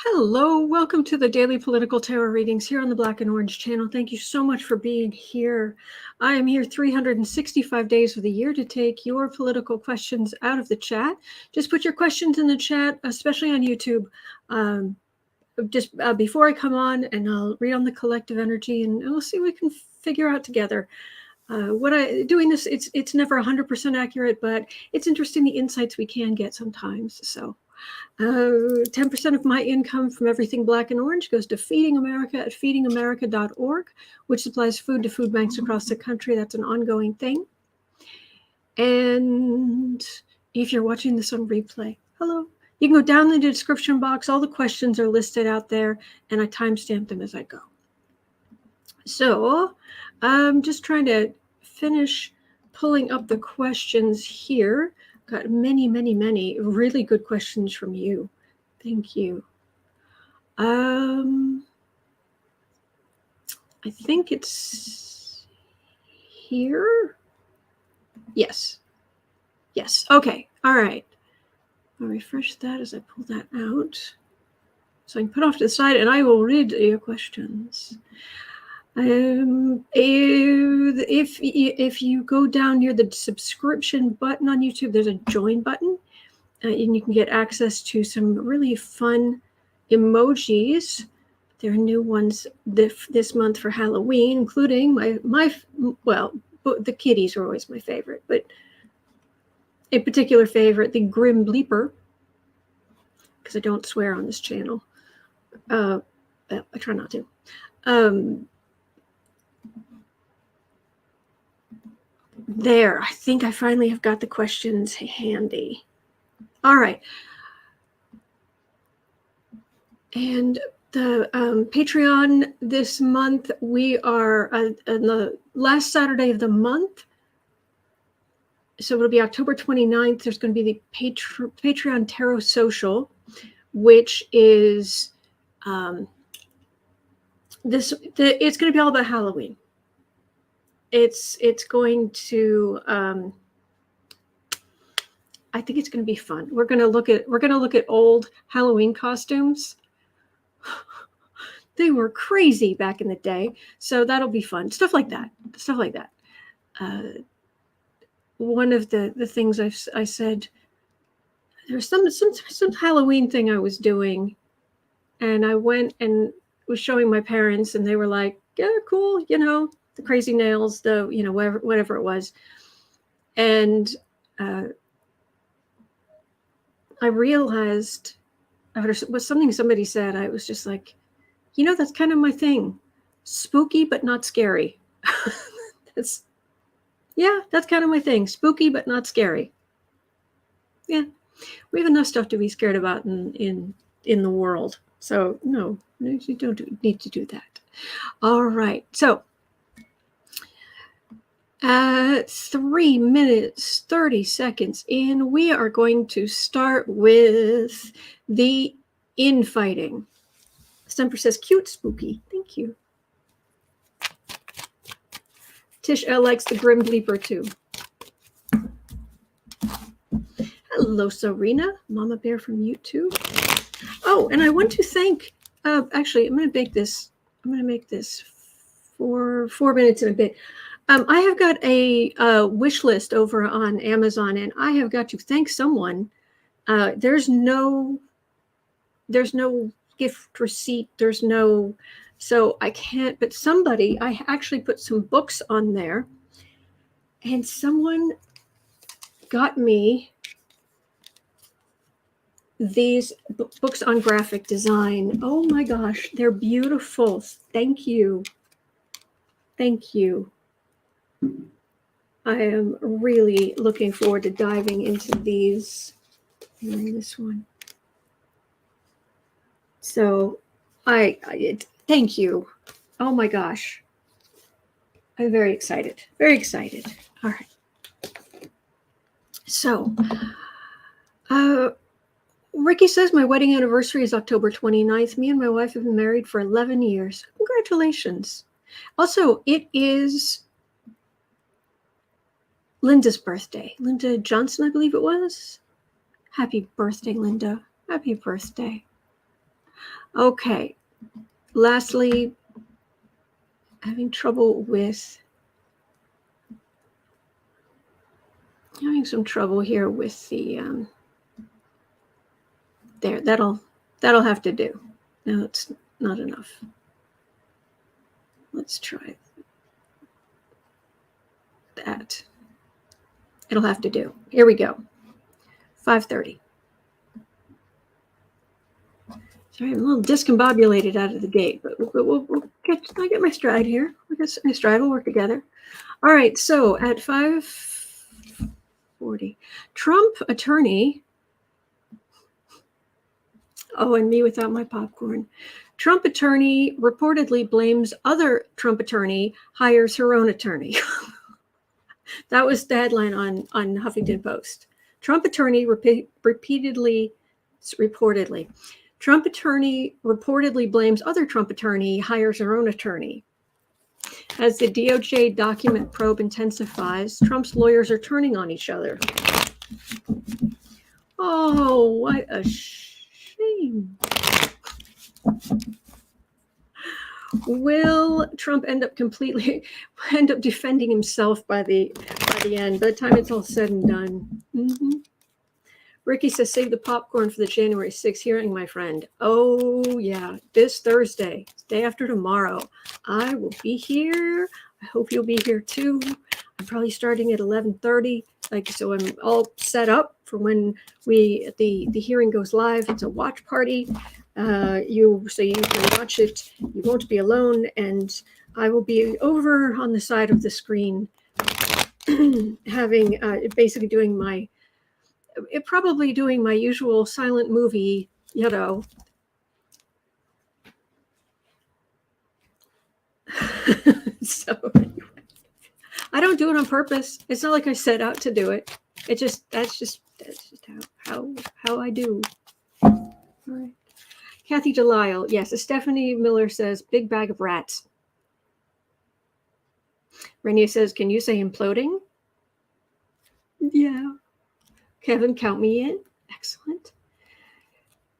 Hello, welcome to the Daily Political Tarot Readings here on the Black and Orange channel. Thank you so much for being here. I am here 365 days of the year to take your political questions out of the chat. Just put your questions in the chat, especially on YouTube, before I come on, and I'll read on the collective energy, and we'll see what we can figure out together. Doing this, it's never 100% accurate, but it's interesting the insights we can get sometimes. So 10% of my income from everything Black and Orange goes to Feeding America at feedingamerica.org, which supplies food to food banks across the country. That's an ongoing thing. And if you're watching this on replay, hello. You can go down in the description box. All the questions are listed out there, and I timestamp them as I go. So I'm just trying to finish pulling up the questions here. Got many really good questions from you. Thank you. I think it's here. Yes. Okay. All right. I'll refresh that as I pull that out. So I can put off to the side and I will read your questions. If you go down near the subscription button on YouTube, there's a join button, and you can get access to some really fun emojis. There are new ones this month for Halloween, including the kitties are always my favorite, but a particular favorite, the Grim Bleeper, because I don't swear on this channel. I try not to. There, I think I finally have got the questions handy. All right. And the Patreon this month, we are on the last Saturday of the month. So it'll be October 29th. There's going to be the Patreon Tarot Social, which is it's going to be all about Halloween. It's going to I think it's going to be fun. We're going to look at old Halloween costumes. They were crazy back in the day, so that'll be fun. Stuff like that. One of the things I said, there's some Halloween thing I was doing, and I went and was showing my parents, and they were like, "Yeah, cool, the crazy nails, whatever it was." And I realized, it was something somebody said, I was just like, that's kind of my thing. Spooky, but not scary. That's kind of my thing. Spooky, but not scary. Yeah. We have enough stuff to be scared about in the world. So no, you don't need to do that. All right. So 3 minutes, 30 seconds in, we are going to start with the infighting. Stumper says, cute, spooky. Thank you. Tish L likes the Grim Bleeper too. Hello, Serena. Mama Bear from YouTube. Oh, and I want to thank, actually, I'm going to make this 4 minutes in a bit. I have got a wish list over on Amazon, and I have got to thank someone. There's no gift receipt. So I can't, but somebody, I actually put some books on there, and someone got me these books on graphic design. Oh my gosh, they're beautiful. Thank you. I am really looking forward to diving into these. And this one. So thank you. Oh my gosh. I'm very excited. All right. So, Ricky says my wedding anniversary is October 29th. Me and my wife have been married for 11 years. Congratulations. Also, it is Linda's birthday. Linda Johnson, I believe it was. Happy birthday, Linda. Happy birthday. Okay. Lastly, having some trouble here with the there. That'll have to do. No, it's not enough. Let's try that. It'll have to do. Here we go. 5:30. Sorry, I'm a little discombobulated out of the gate, but I get my stride here. I guess my stride will work together. All right, so at 5:40, Trump attorney. Oh, and me without my popcorn. Trump attorney reportedly blames other Trump attorney, hires her own attorney. That was the headline on Huffington Post. Trump attorney reportedly blames other Trump attorney, hires her own attorney. As the DOJ document probe intensifies, Trump's lawyers are turning on each other. Oh, what a shame. Will Trump end up defending himself by the end, by the time it's all said and done? Mm-hmm. Ricky says, save the popcorn for the January 6th hearing, my friend. Oh, yeah, this Thursday, day after tomorrow. I will be here. I hope you'll be here too. I'm probably starting at 11:30. So I'm all set up for when the hearing goes live. It's a watch party. You can watch it. You won't be alone, and I will be over on the side of the screen, having basically doing my usual silent movie, So I don't do it on purpose. It's not like I set out to do it. That's just how I do. All right. Kathy Delisle, yes. Stephanie Miller says, big bag of rats. Renia says, can you say imploding? Yeah. Kevin, count me in. Excellent.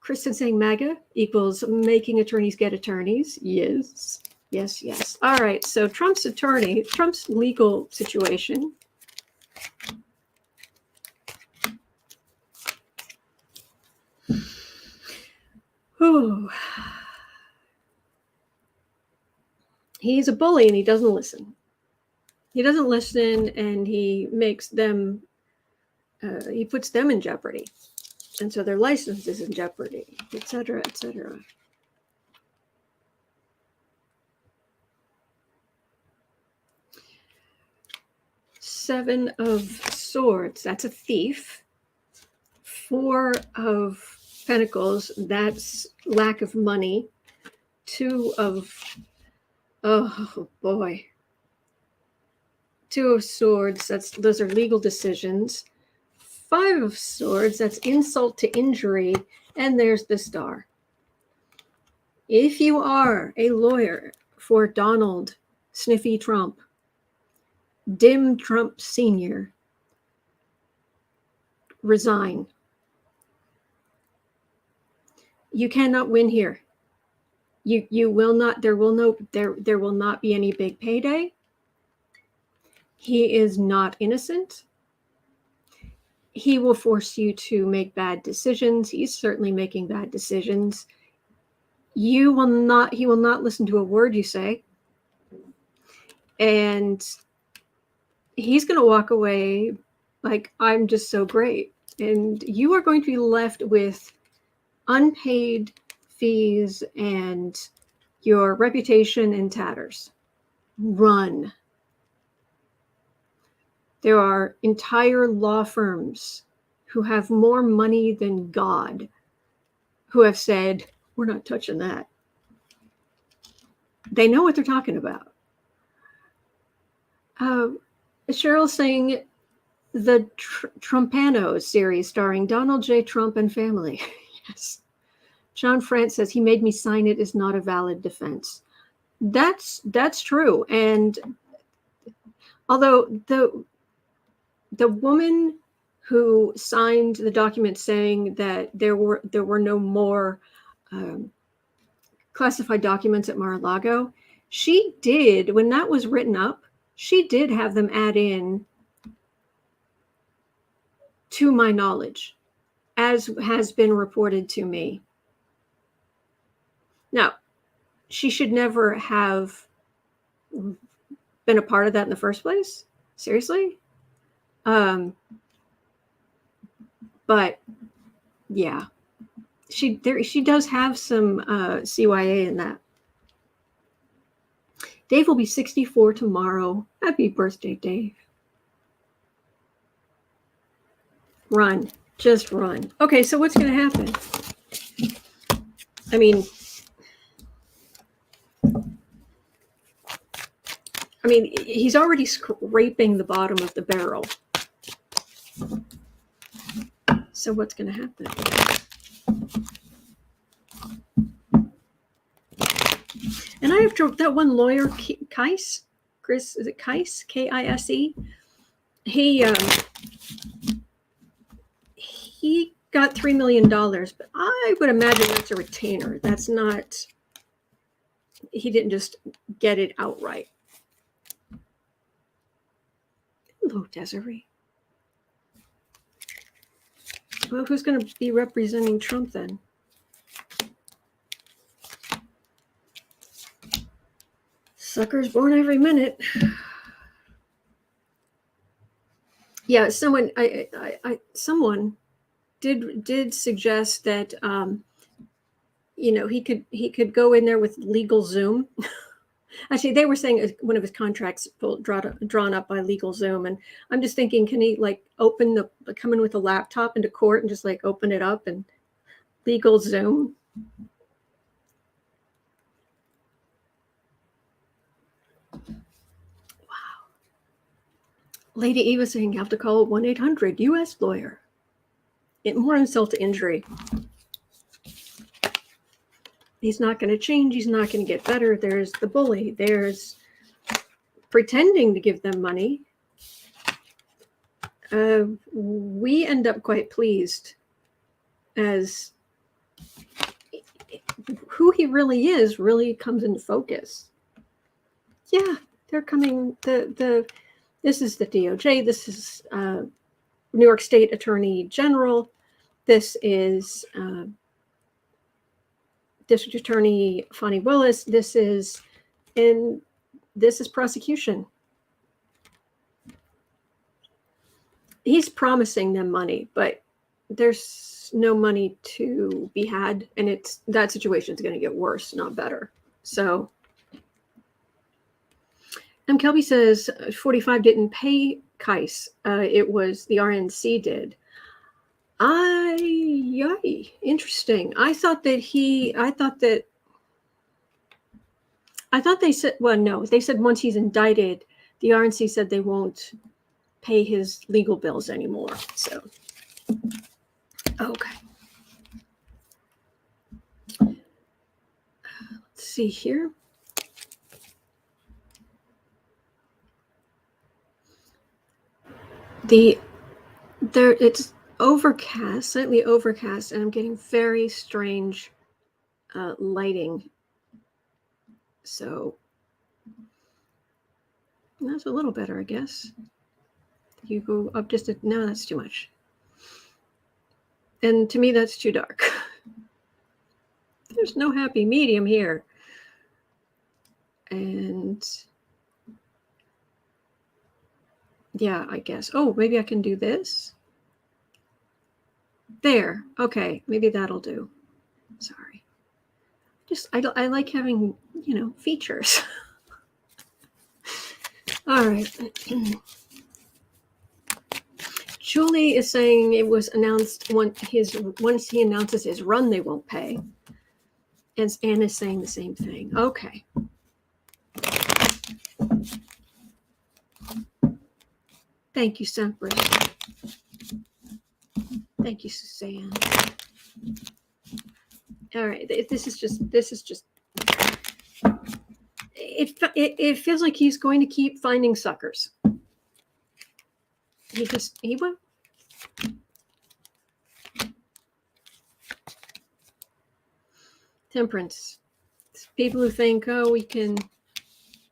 Kristen saying MAGA equals making attorneys get attorneys. Yes. Yes. All right. So Trump's legal situation. Oh. He's a bully and he doesn't listen. And he makes them, he puts them in jeopardy. And so their license is in jeopardy, et cetera, et cetera. Seven of Swords, that's a thief. Four of Pentacles, that's lack of money. Two of Swords, those are legal decisions. Five of Swords, that's insult to injury, and there's the Star. If you are a lawyer for Donald Sniffy Trump, Dim Trump Sr., resign. You cannot win here. You will not. There will not be any big payday. He is not innocent. He will force you to make bad decisions. He's certainly making bad decisions. He will not listen to a word you say. And he's going to walk away like, I'm just so great. And you are going to be left with unpaid fees and your reputation in tatters. Run. There are entire law firms who have more money than God who have said, we're not touching that. They know what they're talking about. Cheryl's saying the Trumpanos series starring Donald J. Trump and family. Yes. John France says he made me sign it is not a valid defense. That's true. And although the woman who signed the document saying that there were no more classified documents at Mar-a-Lago. She did, when that was written up, she did have them add in, to my knowledge, as has been reported to me. Now, she should never have been a part of that in the first place. Seriously? But yeah, she does have some CYA in that. Dave will be 64 tomorrow. Happy birthday, Dave. Run. Just run. Okay, so what's going to happen? I mean, he's already scraping the bottom of the barrel. So what's going to happen? And I have to, that one lawyer, Kise, Chris, is it Kise? Kise? He got $3 million, but I would imagine that's a retainer. That's not, he didn't just get it outright. Hello, Desiree. Well, who's going to be representing Trump then? Suckers born every minute. Yeah, someone did suggest that he could go in there with LegalZoom. Actually, they were saying one of his contracts drawn up by LegalZoom, and I'm just thinking, can he come in with a laptop into court and just open it up and LegalZoom? Wow. Lady Eva saying you have to call 1-800 U.S. lawyer. More insult to injury. He's not going to change. He's not going to get better. There's the bully. There's pretending to give them money. We end up quite pleased as who he really is really comes into focus. Yeah, they're coming. This is the DOJ. This is New York State Attorney General. This is District Attorney Fani Willis. This is prosecution. He's promising them money, but there's no money to be had, and that situation is going to get worse, not better. So, Kelby says 45 didn't pay Kise. It was the RNC did. Interesting. I thought they said, well, no, they said once he's indicted, the RNC said they won't pay his legal bills anymore. So, okay. Let's see here. It's overcast, slightly overcast, and I'm getting very strange lighting. So that's a little better, I guess. You go up no, that's too much. And to me, that's too dark. There's no happy medium here. And yeah, I guess. Oh, maybe I can do this. There. Okay, maybe that'll do. Sorry. I like having, features. All right. Julie is saying it was announced once he announces his run, they won't pay. And Anne is saying the same thing. Okay. Thank you, Semper. Thank you, Suzanne. All right. This is just. It feels like he's going to keep finding suckers. He went. Temperance. People who think, oh, we can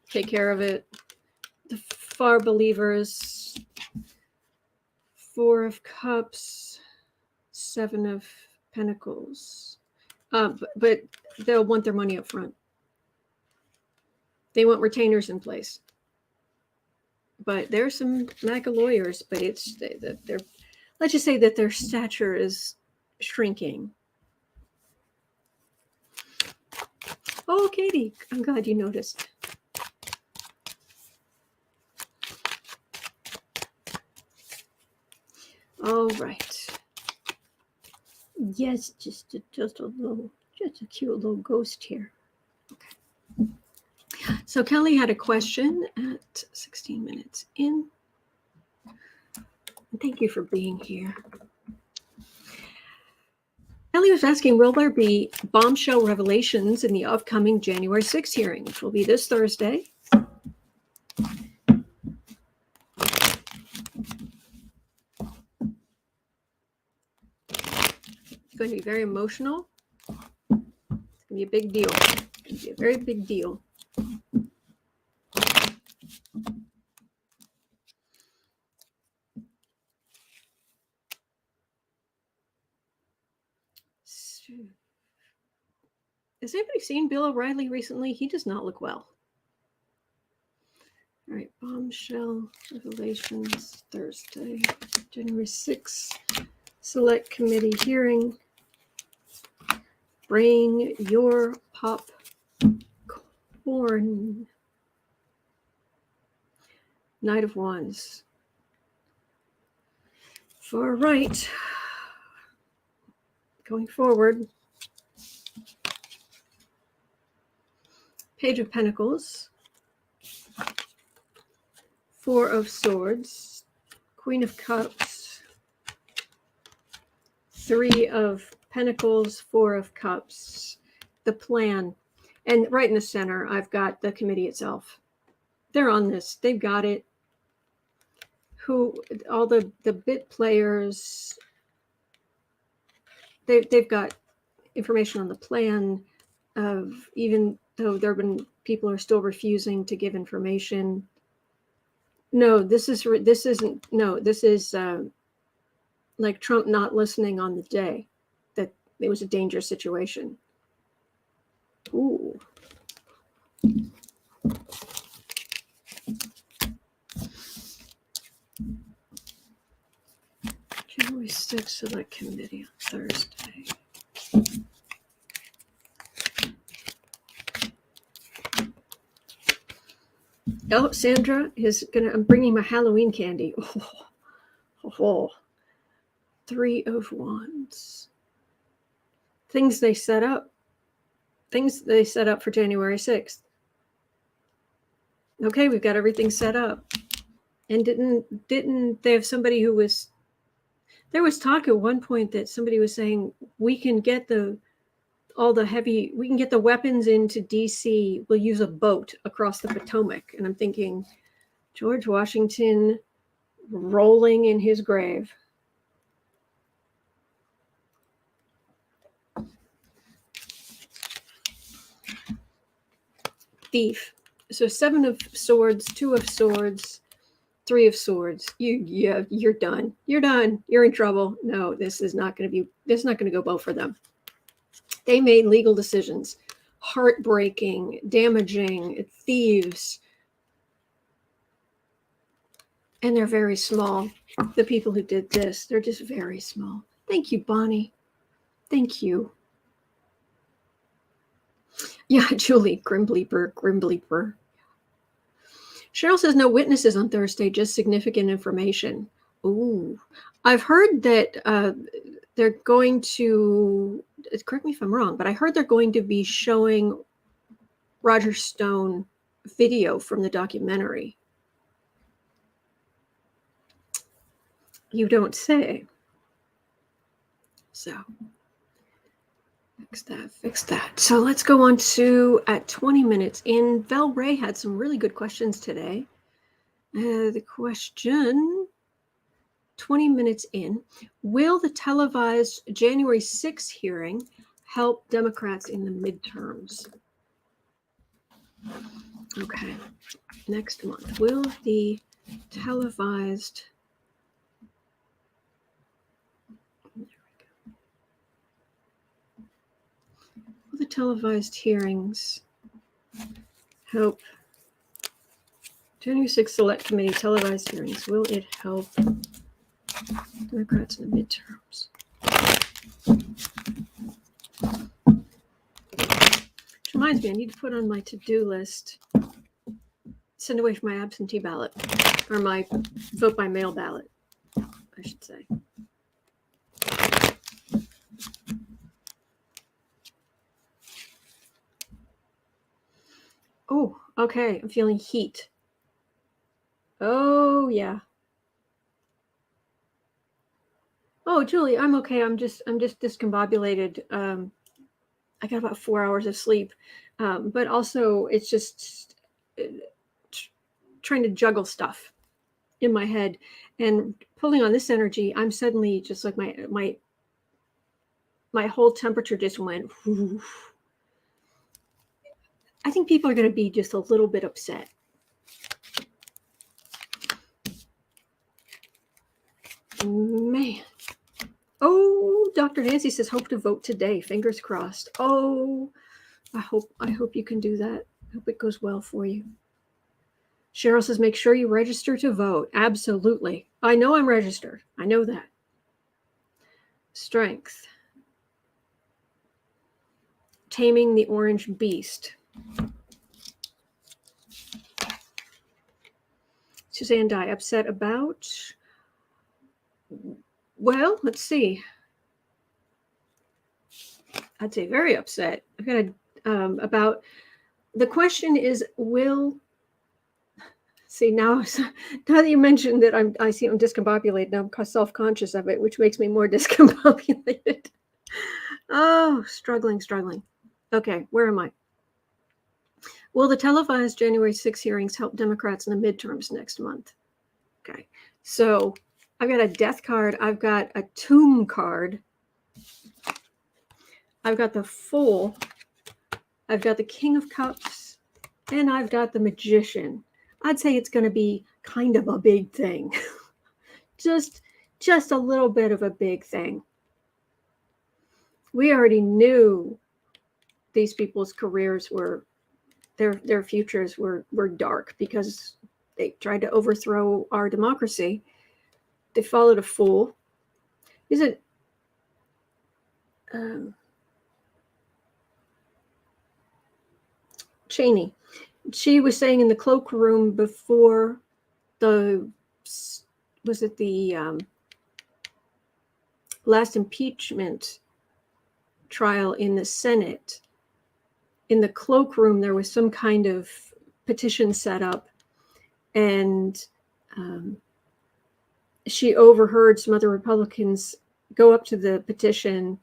take care of it. The far believers, 4 of Cups, 7 of Pentacles. But they'll want their money up front. They want retainers in place. But there's some MAGA lawyers, but they're let's just say that their stature is shrinking. Oh, Katie, I'm glad you noticed. All right. Yes, just a cute little ghost here. Okay. So Kelly had a question at 16 minutes in. Thank you for being here. Kelly was asking, will there be bombshell revelations in the upcoming January 6th hearing, which will be this Thursday? It's going to be very emotional. It's going to be a big deal. It's going to be a very big deal. Has anybody seen Bill O'Reilly recently? He does not look well. All right, bombshell revelations Thursday, January 6th, select committee hearing. Bring your popcorn. Knight of Wands. Far right. Going forward. Page of Pentacles. 4 of Swords. Queen of Cups. 3 of Pentacles, 4 of Cups. The plan. And right in the center, I've got the committee itself. They're on this. They've got it. All the bit players, they've got information on the plan of, even though there have been people who are still refusing to give information. No, this is like Trump not listening on the day that it was a dangerous situation. Ooh. January 6th select committee on Thursday. Oh, Sandra is I'm bringing my Halloween candy. Oh. 3 of Wands. Things they set up for January 6th. Okay, we've got everything set up. And didn't they have somebody who was, there was talk at one point that somebody was saying, we can get the weapons into DC. We'll use a boat across the Potomac. And I'm thinking, George Washington rolling in his grave. Thief. So 7 of Swords, 2 of Swords, 3 of Swords. You're done. You're done. You're in trouble. No, this is not going to go well for them. They made legal decisions, heartbreaking, damaging, thieves. And they're very small. The people who did this, they're just very small. Thank you, Bonnie. Thank you. Yeah, Julie, grim bleeper. Cheryl says no witnesses on Thursday, just significant information. Ooh, I've heard that they're going to, correct me if I'm wrong, but I heard they're going to be showing Roger Stone video from the documentary. You don't say. So, fix that. So let's go on to, at 20 minutes in, Val Ray had some really good questions today. The question, 20 minutes in, will the televised January 6th hearing help Democrats in the midterms? Okay, next month. Will the televised... Will the televised hearings help? January 6th Select Committee televised hearings. Will it help Democrats in the midterms? Which reminds me, I need to put on my to-do list, send away from my absentee ballot, or my vote by mail ballot, I should say. Oh, okay. I'm feeling heat. Oh, yeah. Oh, Julie, I'm okay. I'm just discombobulated. I got about 4 hours of sleep, but also it's just trying to juggle stuff in my head and pulling on this energy. I'm suddenly just like my whole temperature just went. Whoosh. I think people are going to be just a little bit upset. Man. Oh, Dr. Nancy says, hope to vote today. Fingers crossed. Oh, I hope you can do that. I hope it goes well for you. Cheryl says, make sure you register to vote. Absolutely. I know I'm registered. I know that. Strength. Taming the orange beast. Suzanne Dye, upset about... Well, let's see. I'd say very upset. I've got about... The question is, will... See, now that you mentioned that I see I'm discombobulated, now I'm self-conscious of it, which makes me more discombobulated. Oh, struggling. Okay, where am I? Will the televised January 6 hearings help Democrats in the midterms next month? Okay, so I've got a death card. I've got a tomb card. I've got the Fool. I've got the King of Cups. And I've got the Magician. I'd say it's going to be kind of a big thing. just a little bit of a big thing. We already knew these people's careers were, their futures were dark because they tried to overthrow our democracy. They followed a fool. Is it Cheney? She was saying in the cloakroom before the last impeachment trial in the Senate, in the cloakroom, there was some kind of petition set up, and she overheard some other Republicans go up to the petition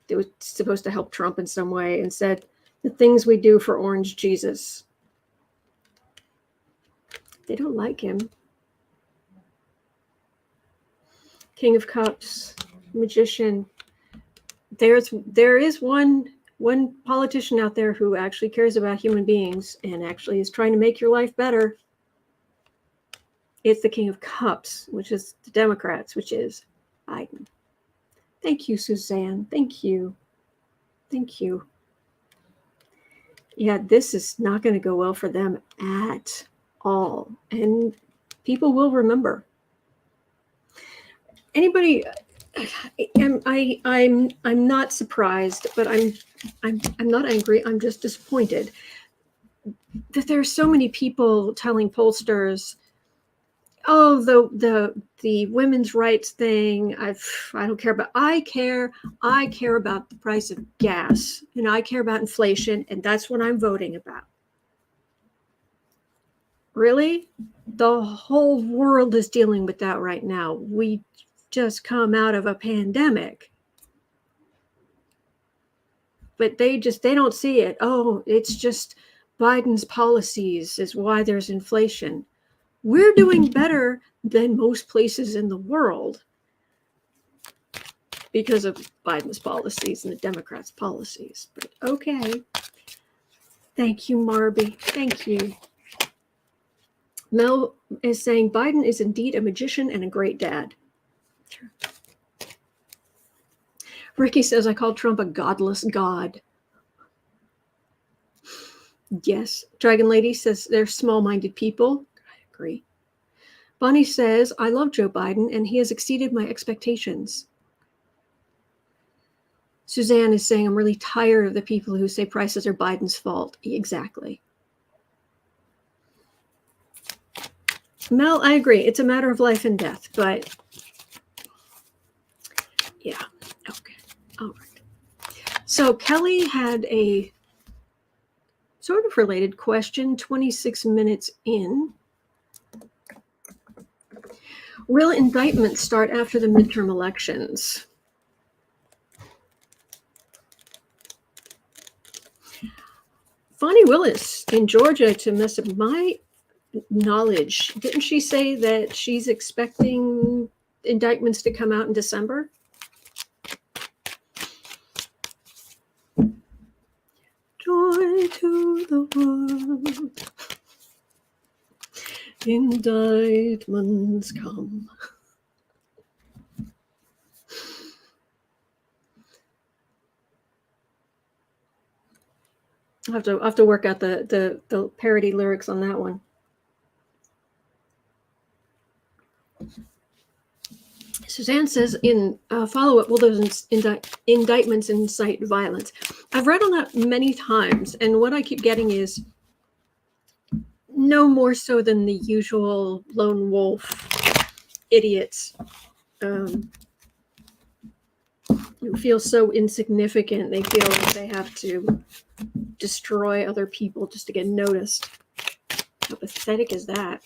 that was supposed to help Trump in some way and said, the things we do for Orange Jesus. They don't like him. King of Cups, Magician. There is one politician out there who actually cares about human beings and actually is trying to make your life better. It's the King of Cups, which is the Democrats, which is Biden. Thank you, Suzanne. Thank you. Yeah, this is not going to go well for them at all, and people will remember. Anybody? I'm not surprised, but I'm not angry. I'm just disappointed that there are so many people telling pollsters, "Oh, the women's rights thing. I don't care about. I care about the price of gas, and I care about inflation, and that's what I'm voting about." Really? The whole world is dealing with that right now. We just come out of a pandemic. But they don't see it. Oh, it's just Biden's policies is why there's inflation. We're doing better than most places in the world because of Biden's policies and the Democrats' policies. But okay. Thank you, Marby. Thank you. Mel is saying Biden is indeed a magician and a great dad. Sure. Ricky says I called Trump a godless god. Yes. Dragon Lady says they're small-minded people. I agree. Bonnie says, I love Joe Biden and he has exceeded my expectations. Suzanne is saying, I'm really tired of the people who say prices are Biden's fault. Exactly. Mel, I agree. It's a matter of life and death, but yeah. Okay. All right. So Kelly had a sort of related question 26 minutes in. Will indictments start after the midterm elections? Fonnie Willis in Georgia, to mess up my knowledge, didn't she say that she's expecting indictments to come out in December? Joy to the world. Indictments come. I have to work out the parody lyrics on that one. Suzanne says in follow-up, will those indictments incite violence? I've read on that many times, and what I keep getting is no more so than the usual lone wolf idiots who feel so insignificant they feel like they have to destroy other people just to get noticed. How pathetic is that?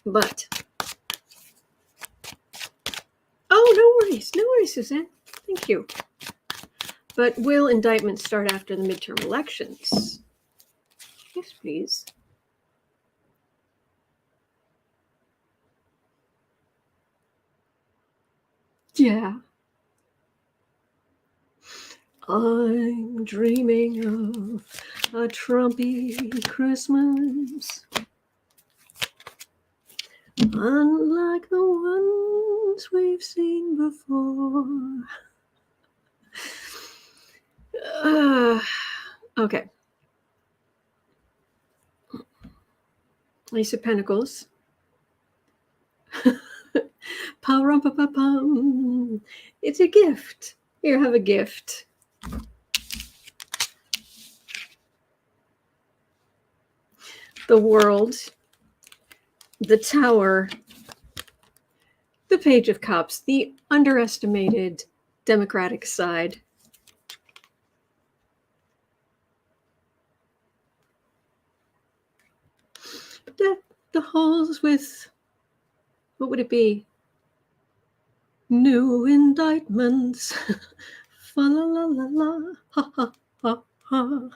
But oh, no worries, Suzanne. Thank you. But will indictments start after the midterm elections? Yes, please. Yeah. I'm dreaming of a Trumpy Christmas, unlike the ones we've seen before. Okay. Ace of Pentacles. Pa-rum-pa-pa-pum. It's a gift. Here, have a gift. The World, the Tower, the Page of Cups, the underestimated Democratic side. The holes with, what would it be? New indictments. Fa la la la la. Ha ha ha ha.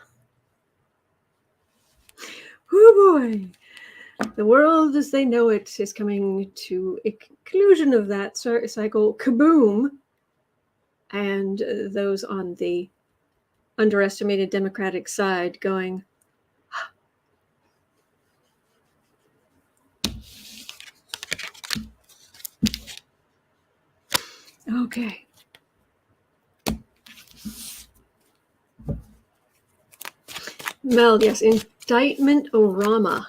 Oh boy. The world as they know it is coming to a conclusion of that cycle. Kaboom. And those on the underestimated Democratic side going, okay. Mel, yes, indictment-orama.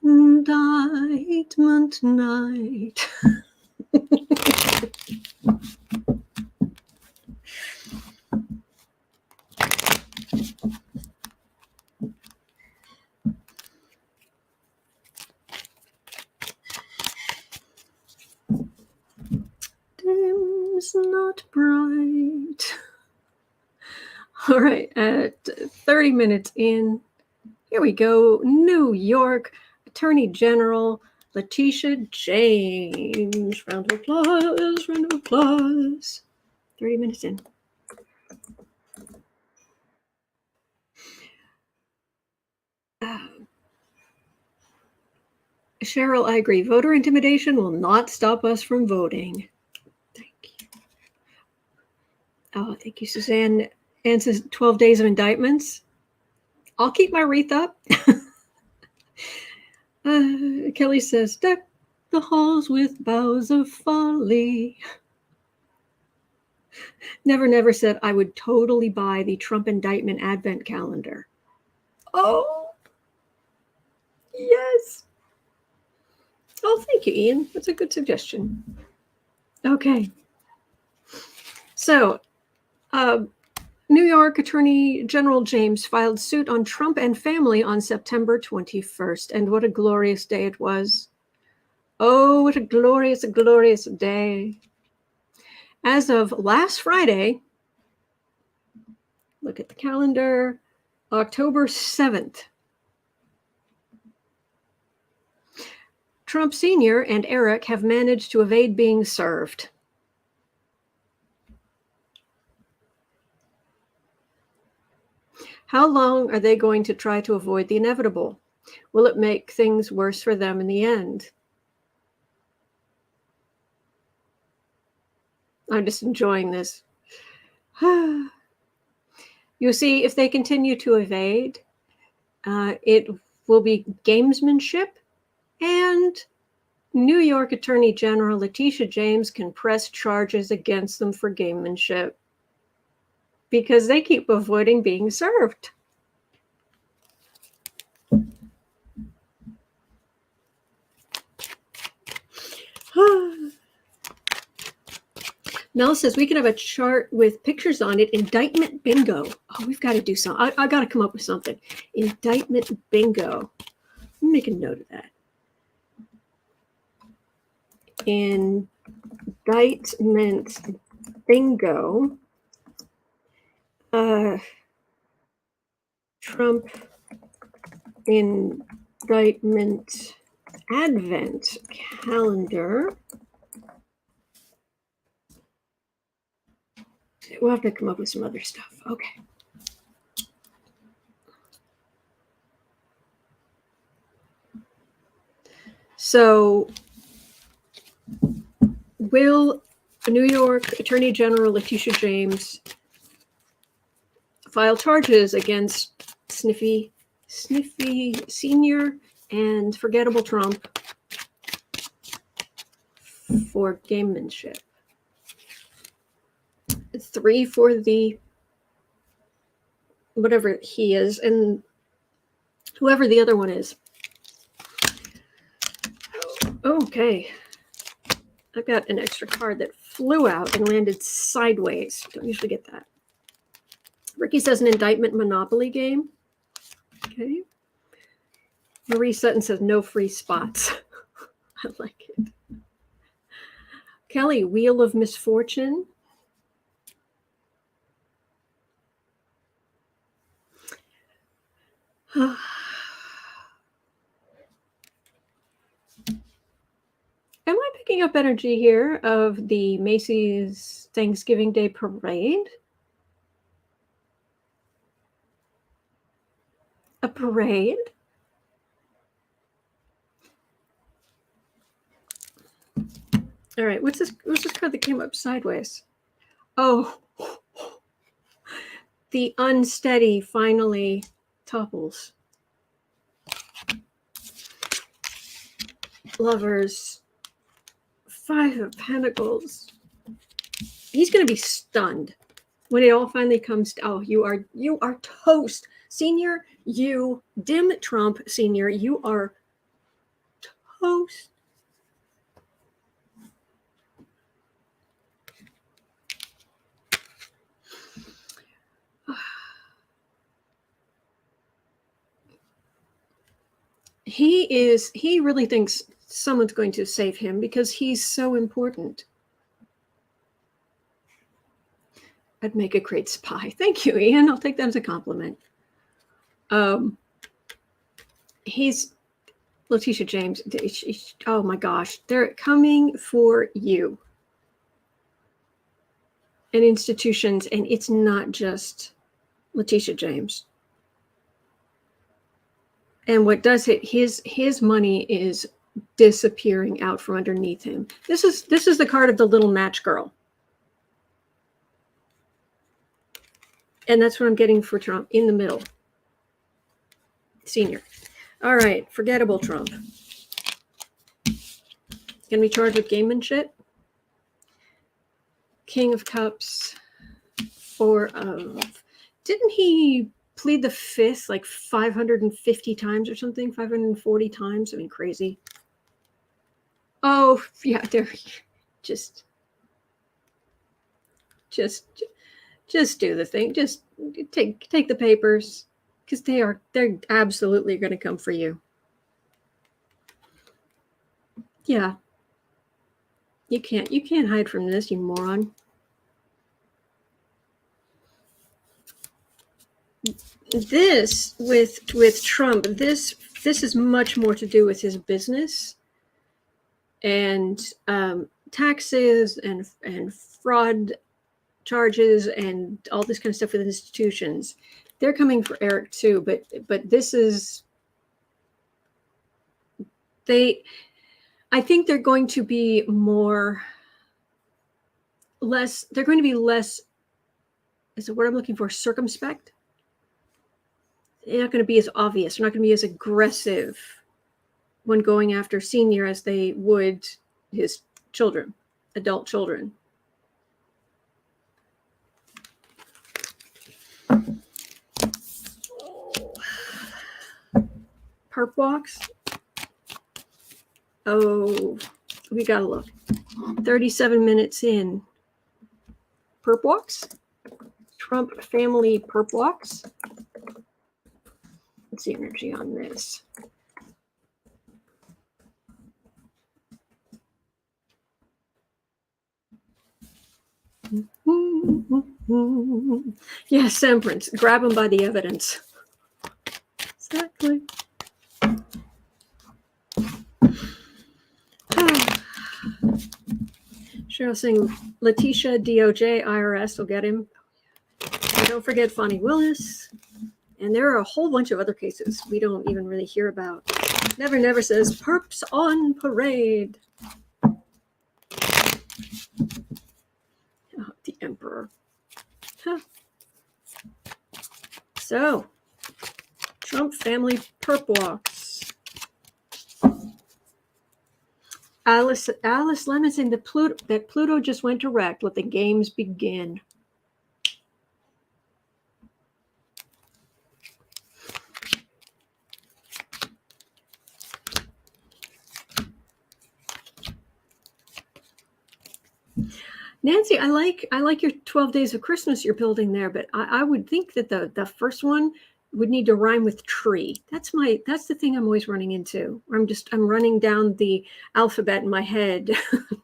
Indictment night. Dems not bright. All right, at 30 minutes in, here we go. New York Attorney General Letitia James. Round of applause, round of applause. 30 minutes in. Cheryl, I agree. Voter intimidation will not stop us from voting. Thank you. Oh, thank you, Suzanne. And says 12 days of indictments. I'll keep my wreath up. Kelly says, deck the halls with boughs of folly. Never said, I would totally buy the Trump indictment advent calendar. Oh, yes. Oh, thank you, Ian. That's a good suggestion. Okay. So, New York Attorney General James filed suit on Trump and family on September 21st. And what a glorious day it was. Oh, what a glorious day. As of last Friday, look at the calendar, October 7th. Trump Sr. and Eric have managed to evade being served. How long are they going to try to avoid the inevitable? Will it make things worse for them in the end? I'm just enjoying this. You see, if they continue to evade, it will be gamesmanship, and New York Attorney General Letitia James can press charges against them for gamemanship because they keep avoiding being served. Mel says we can have a chart with pictures on it. Indictment bingo. Oh, we've got to do something. I got to come up with something. Indictment bingo. Let me make a note of that. Indictment bingo. Trump indictment advent calendar. We'll have to come up with some other stuff. Okay. So, will New York Attorney General Letitia James file charges against Sniffy Senior and Forgettable Trump for gamemanship? 3 for the whatever he is, and whoever the other one is. Okay. I've got an extra card that flew out and landed sideways. Don't usually get that. Ricky says an indictment Monopoly game. Okay. Marie Sutton says no free spots. I like it. Kelly, Wheel of Misfortune. Am I picking up energy here of the Macy's Thanksgiving Day Parade? A parade? All right, what's this card that came up sideways? Oh, the unsteady finally topples. Lovers. 5 of Pentacles. He's going to be stunned when it all finally comes. Oh, you are toast, Senior. You, Dim Trump Senior, you are toast. He really thinks someone's going to save him because he's so important. I'd make a great spy. Thank you, Ian. I'll take that as a compliment. He's Letitia James. Oh my gosh, they're coming for you. And institutions, and it's not just Letitia James. And what does hit his money is disappearing out from underneath him. This is the card of the little match girl. And that's what I'm getting for Trump, in the middle. Senior. All right, forgettable Trump. Going to be charged with gamemanship. King of Cups. Four of... Didn't he plead the fifth like 550 times or something? 540 times? I mean, crazy. Oh, yeah, they're just do the thing. Just take the papers, because they're absolutely going to come for you. Yeah. You can't hide from this, you moron. This with Trump, this is much more to do with his business and taxes and fraud charges and all this kind of stuff with institutions. They're coming for Eric too, but this is I think they're going to be less is the word I'm looking for, circumspect. They're not going to be as obvious. They're not going to be as aggressive when going after Senior as they would his children, adult children. Perp walks. Oh, we gotta look. 37 minutes in. Perp walks. Trump family perp walks. What's the energy on this? Yeah, semperance. Grab him by the evidence. Exactly. Cheryl saying Letitia, DOJ, IRS will get him. And don't forget Fonnie Willis. And there are a whole bunch of other cases we don't even really hear about. Never says perps on parade. Oh, the emperor. Huh. So, Trump family perp walks. Alice Lemon saying that Pluto just went direct. Let the games begin. Nancy, I like your 12 days of Christmas you're building there, but I would think that the first one would need to rhyme with tree. That's the thing I'm always running into. I'm running down the alphabet in my head,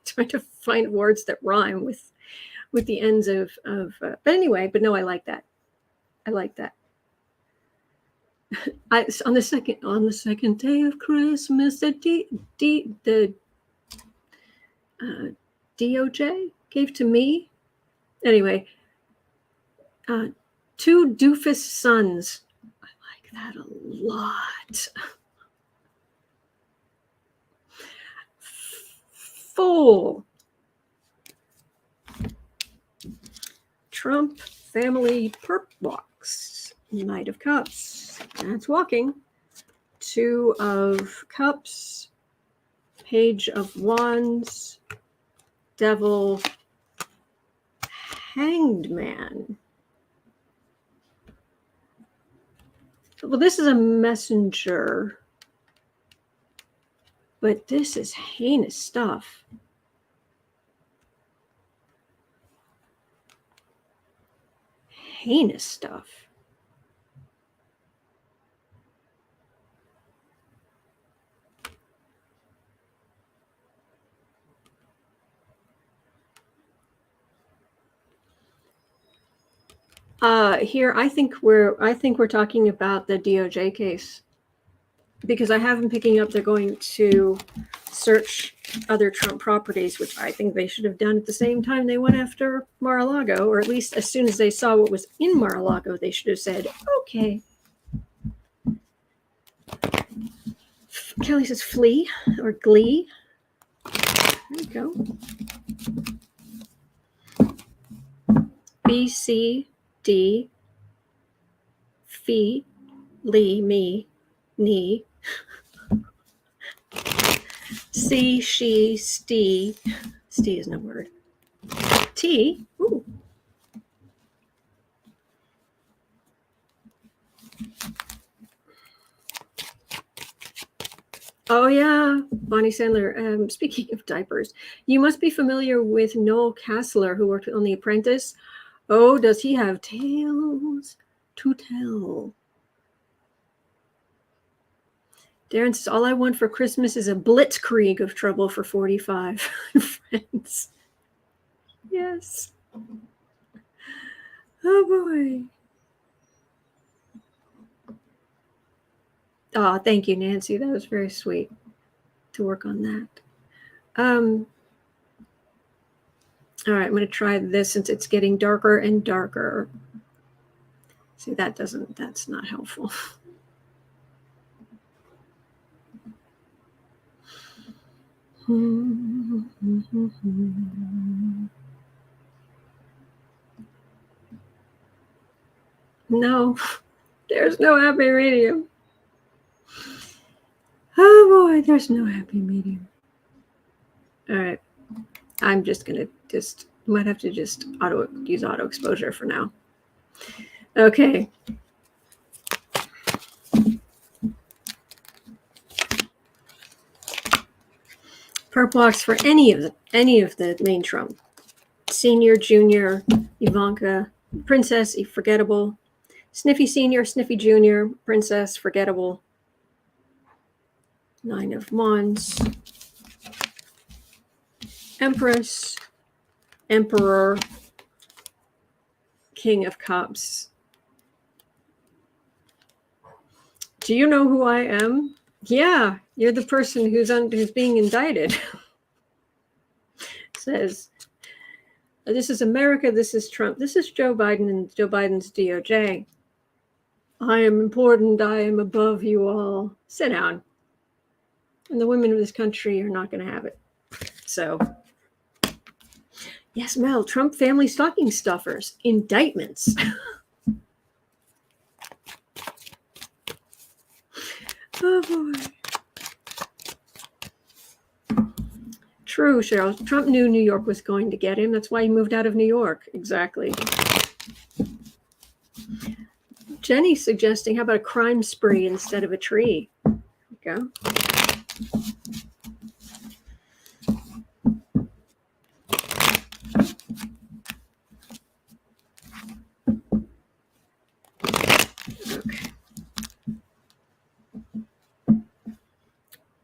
trying to find words that rhyme with the ends of. But anyway, but no, I like that. I like that. On the second day of Christmas, the DOJ gave to me. Anyway, 2 doofus sons. I like that a lot. 4 Trump family perp walks. Knight of Cups. That's walking. 2 of Cups. Page of Wands. Devil. Hanged Man. Well, this is a messenger, but this is heinous stuff. Heinous stuff. Here, I think we're talking about the DOJ case, because I have been picking up they're going to search other Trump properties, which I think they should have done at the same time they went after Mar-a-Lago, or at least as soon as they saw what was in Mar-a-Lago, they should have said, okay. Kelly says flee or glee. There you go. B, C, D, fee, lee, me, knee. C, she, stee. Stee is no word. T, ooh. Oh yeah, Bonnie Sandler. Speaking of diapers, you must be familiar with Noel Castler, who worked on The Apprentice. Oh, does he have tales to tell? Darren says, all I want for Christmas is a blitzkrieg of trouble for 45 friends. Yes. Oh boy. Oh, thank you, Nancy. That was very sweet to work on that. All right, I'm going to try this since it's getting darker and darker. See, that's not helpful. No, there's no happy medium. Oh boy, there's no happy medium. All right, I'm just gonna might have to just use auto exposure for now. Okay. Perp walks for any of the main Trump. Senior, Junior, Ivanka, Princess, Forgettable, Sniffy Senior, Sniffy Junior, Princess, Forgettable, Nine of Wands, Empress, Emperor, King of Cups. Do you know who I am? Yeah, you're the person who's being indicted. Says, this is America, this is Trump, this is Joe Biden and Joe Biden's DOJ. I am important, I am above you all. Sit down. And the women of this country are not going to have it. So, yes, Mel, Trump family stocking stuffers, indictments. Oh boy. True, Cheryl. Trump knew New York was going to get him. That's why he moved out of New York. Exactly. Jenny's suggesting, how about a crime spree instead of a tree? There you go. Okay.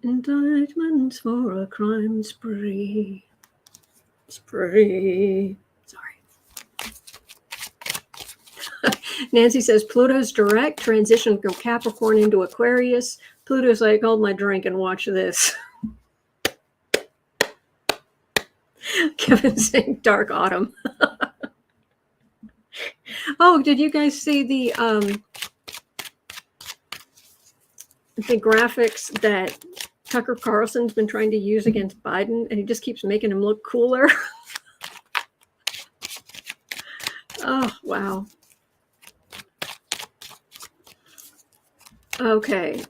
Indictments for a crime spree. Sorry. Nancy says Pluto's direct transition from Capricorn into Aquarius. Pluto's like, hold my drink and watch this. Kevin's saying dark autumn. Oh, did you guys see the graphics that Tucker Carlson's been trying to use against Biden, and he just keeps making him look cooler? Oh, wow. Okay.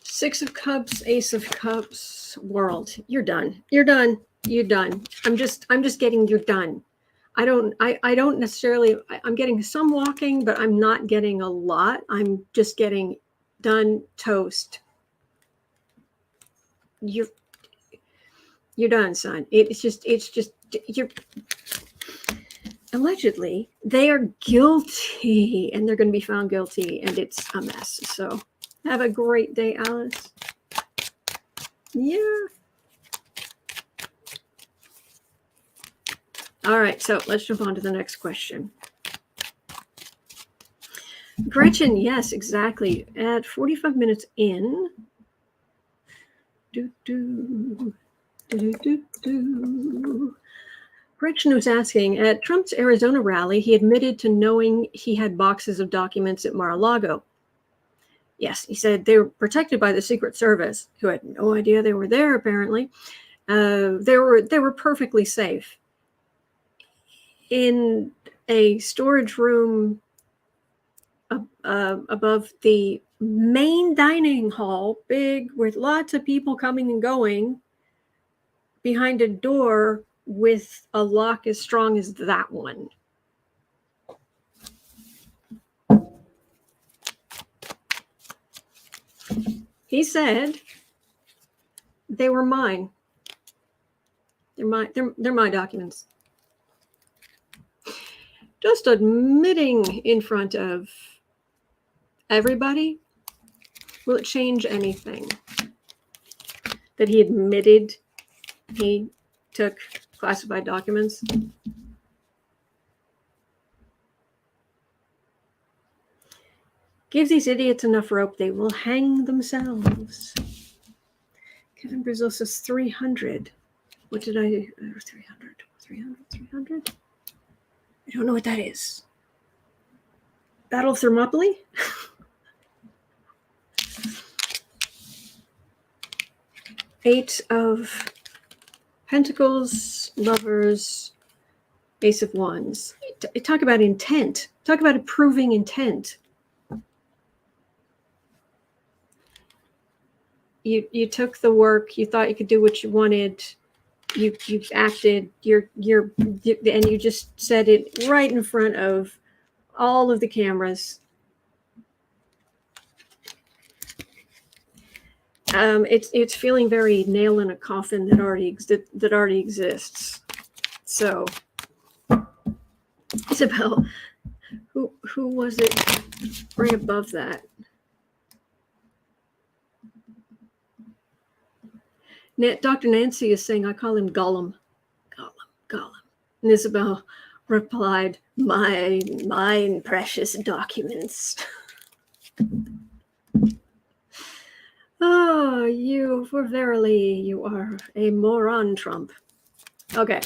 Six of Cups, Ace of Cups, World. You're done. You're done. You're done. I'm just getting you're done. I don't necessarily, I'm getting some walking, but I'm not getting a lot. I'm just getting done, toast. You're done, son. It's just you're allegedly they are guilty and they're going to be found guilty and it's a mess. So have a great day, Alice. Yeah. All right, so let's jump on to the next question. Gretchen, yes, exactly. At 45 minutes in. Gretchen was asking, at Trump's Arizona rally, he admitted to knowing he had boxes of documents at Mar-a-Lago. Yes, he said they were protected by the Secret Service, who had no idea they were there, apparently. They were perfectly safe. In a storage room above the main dining hall, big, with lots of people coming and going, behind a door with a lock as strong as that one. He said they were mine. They're my documents. Just admitting in front of everybody, will it change anything? That he admitted he took classified documents? Give these idiots enough rope, they will hang themselves. Kevin Brazil says 300. What did I do? 300? I don't know what that is. Battle of Thermopylae? Eight of Pentacles, Lovers, Ace of Wands. Talk about intent. Talk about approving intent. You took the work. You thought you could do what you wanted. You acted. And you just said it right in front of all of the cameras. It's feeling very nail in a coffin that already exists. So, Isabel, who was it right above that? Dr. Nancy is saying, I call him Gollum. And Isabel replied, mine precious documents. Oh, for verily you are a moron, Trump. Okay.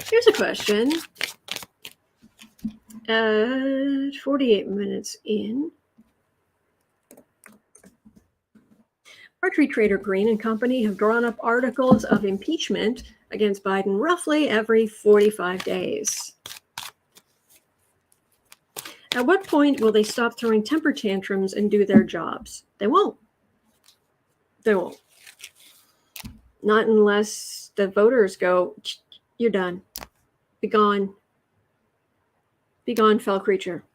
Here's a question. 48 minutes in. Marjorie Trader Green and company have drawn up articles of impeachment against Biden roughly every 45 days. At what point will they stop throwing temper tantrums and do their jobs? They won't. Not unless the voters go, you're done. Be gone. Be gone, fell creature.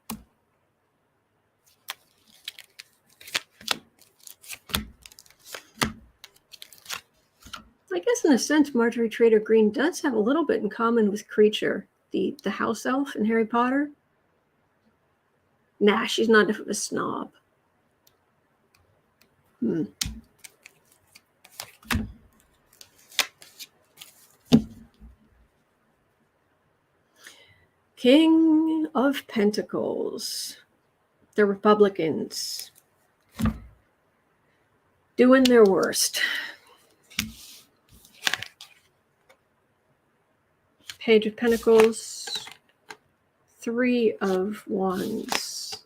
I guess in a sense, Marjorie Trader Green does have a little bit in common with Creature, the house elf in Harry Potter. Nah, she's not enough of a snob. King of Pentacles. The Republicans doing their worst. Page of Pentacles, Three of Wands,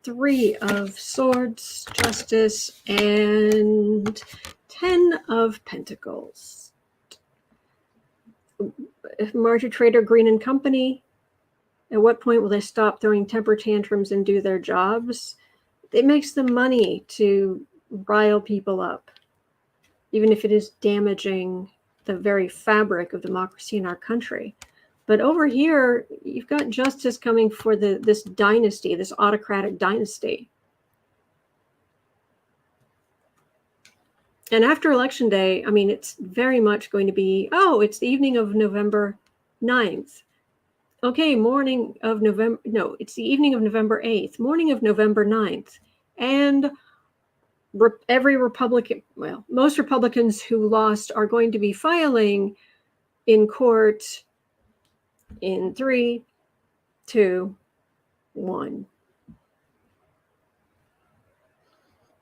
Three of Swords, Justice, and 10 of Pentacles. Marjorie Trader Green and company, at what point will they stop throwing temper tantrums and do their jobs? It makes them money to rile people up, even if it is damaging the very fabric of democracy in our country. But over here, you've got justice coming for this dynasty, this autocratic dynasty. And after Election Day, I mean, it's very much going to be, it's the evening of November 9th. Okay, it's the evening of November 8th, morning of November 9th. And every Republican, most Republicans who lost are going to be filing in court in 3, 2, 1.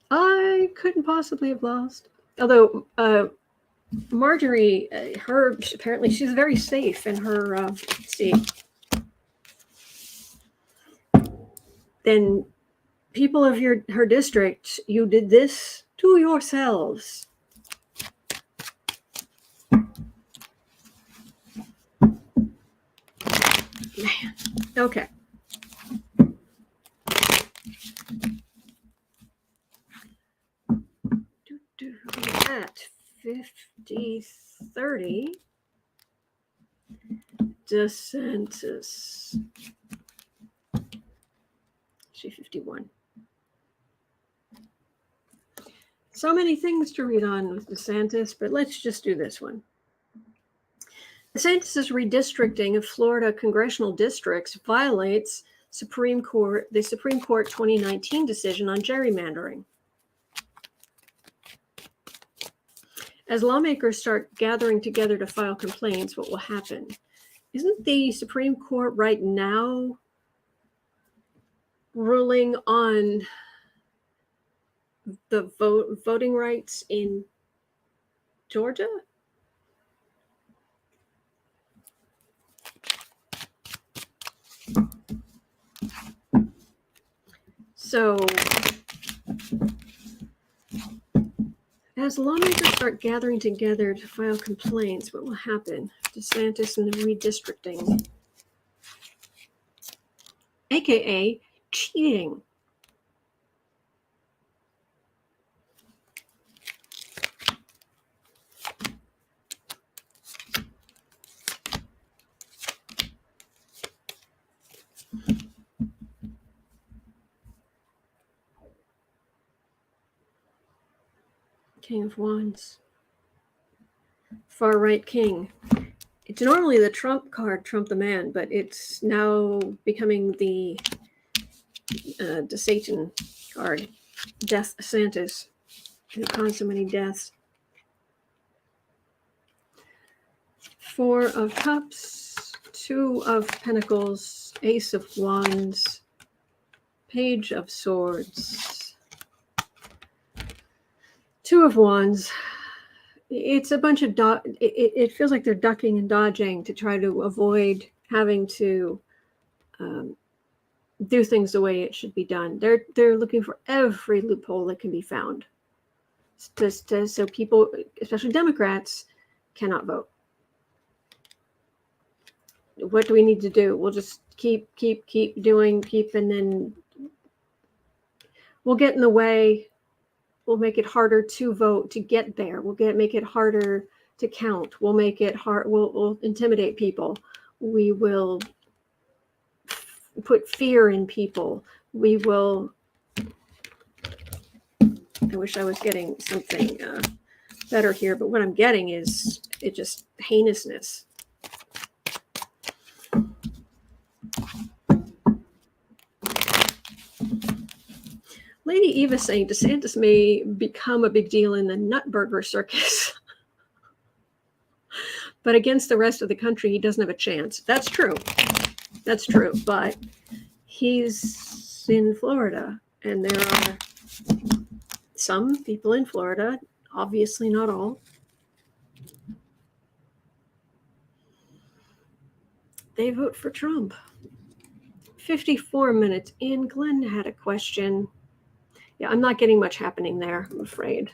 I couldn't possibly have lost. Although Marjorie, apparently she's very safe in her, let's see. Then people of her district, you did this to yourselves. Man, okay. At 50-30, DeSantis. Actually, 51. So many things to read on with DeSantis, but let's just do this one. DeSantis' redistricting of Florida congressional districts violates the Supreme Court 2019 decision on gerrymandering. As lawmakers start gathering together to file complaints, what will happen? Isn't the Supreme Court right now ruling on the voting rights in Georgia? So, as lawmakers start gathering together to file complaints, what will happen? DeSantis and the redistricting, aka cheating. King of Wands. Far right king. It's normally the Trump card, Trump the man, but it's now becoming the Satan card, Death Santis, who caused so many deaths. 4 of Cups, 2 of Pentacles, Ace of Wands, Page of Swords, 2 of Wands. It's a bunch of it feels like they're ducking and dodging to try to avoid having to do things the way it should be done. They're looking for every loophole that can be found, so people, especially Democrats, cannot vote. What do we need to do? We'll just keep doing, and then we'll get in the way. We'll make it harder to vote to get there. Make it harder to count. We'll make it hard. We'll intimidate people. We will put fear in people. We will. I wish I was getting something better here, but what I'm getting is it just heinousness. Lady Eva saying DeSantis may become a big deal in the Nutburger circus. But against the rest of the country, he doesn't have a chance. That's true. That's true. But he's in Florida, and there are some people in Florida, obviously not all. They vote for Trump. 54 minutes in. Glenn had a question. Yeah, I'm not getting much happening there, I'm afraid.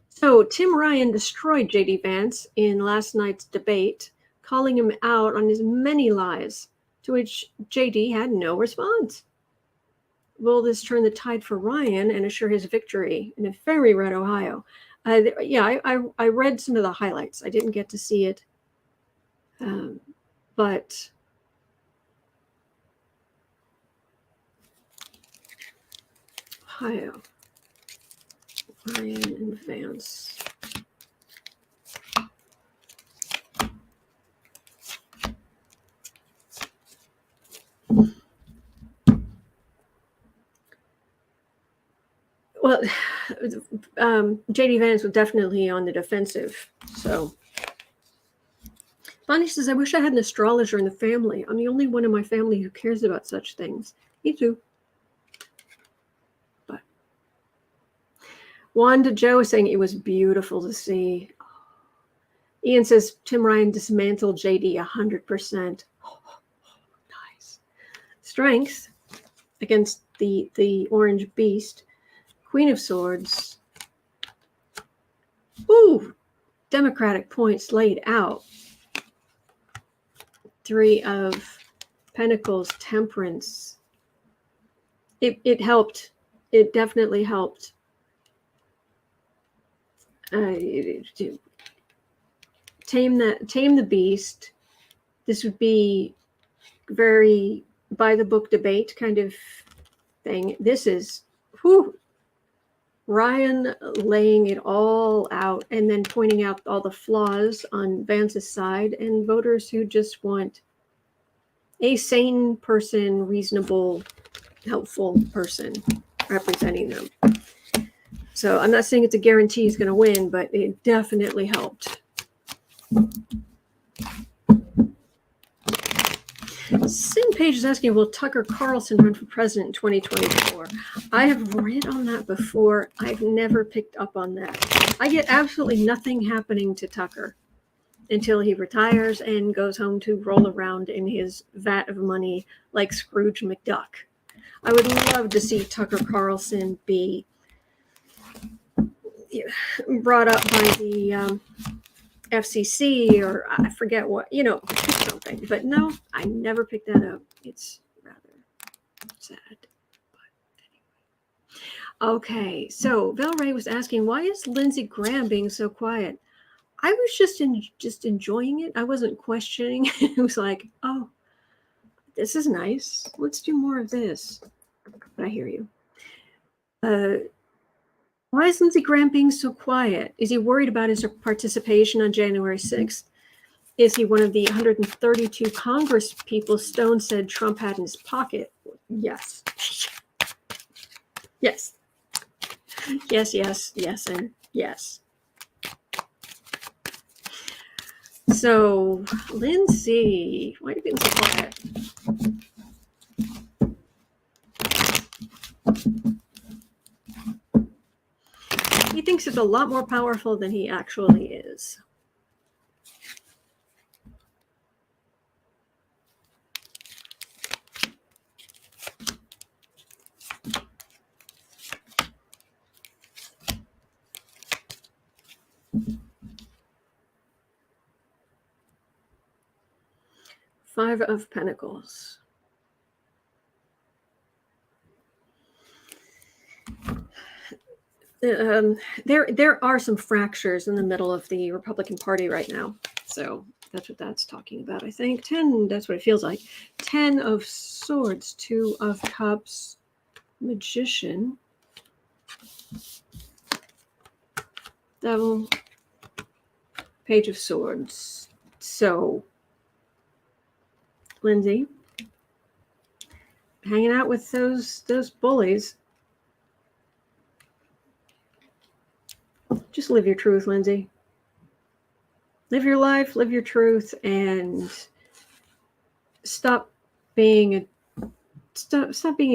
So Tim Ryan destroyed JD Vance in last night's debate, calling him out on his many lies, to which JD had no response. Will this turn the tide for Ryan and assure his victory in a very red Ohio? I read some of the highlights. I didn't get to see it, but Ohio, Ryan and Vance. Well, JD Vance was definitely on the defensive. So Bonnie says, I wish I had an astrologer in the family. I'm the only one in my family who cares about such things. Me too. But Wanda Joe is saying it was beautiful to see. Ian says, Tim Ryan dismantled JD 100%. Oh, nice. Strength against the orange beast. Queen of Swords. Ooh, Democratic points laid out. Three of Pentacles, Temperance. It helped. It definitely helped. Tame the beast. This would be very by the book debate kind of thing. This is Ryan laying it all out and then pointing out all the flaws on Vance's side, and voters who just want a sane person, reasonable, helpful person representing them. So I'm not saying it's a guarantee he's going to win, but it definitely helped. Sin Page is asking, will Tucker Carlson run for president in 2024? I have read on that before. I've never picked up on that. I get absolutely nothing happening to Tucker until he retires and goes home to roll around in his vat of money like Scrooge McDuck. I would love to see Tucker Carlson be brought up by the FCC or I forget what, something. But no, I never picked that up. It's rather sad. But anyway. Okay, so Val Ray was asking, why is Lindsay Graham being so quiet? I was just enjoying it. I wasn't questioning. It was like, oh, this is nice. Let's do more of this. But I hear you. Why is Lindsey Graham being so quiet? Is he worried about his participation on January 6th? Is he one of the 132 Congress people Stone said Trump had in his pocket? Yes. Yes. Yes, yes, yes, and yes. So, Lindsay, why are you being so quiet? He thinks it's a lot more powerful than he actually is. Five of Pentacles. There are some fractures in the middle of the Republican Party right now. So that's what that's talking about, I think. 10, that's what it feels like. 10 of Swords, 2 of Cups, Magician, Devil, Page of Swords. So, Lindsay, hanging out with those bullies. Just live your truth, Lindsay. Live your life, live your truth, and stop being a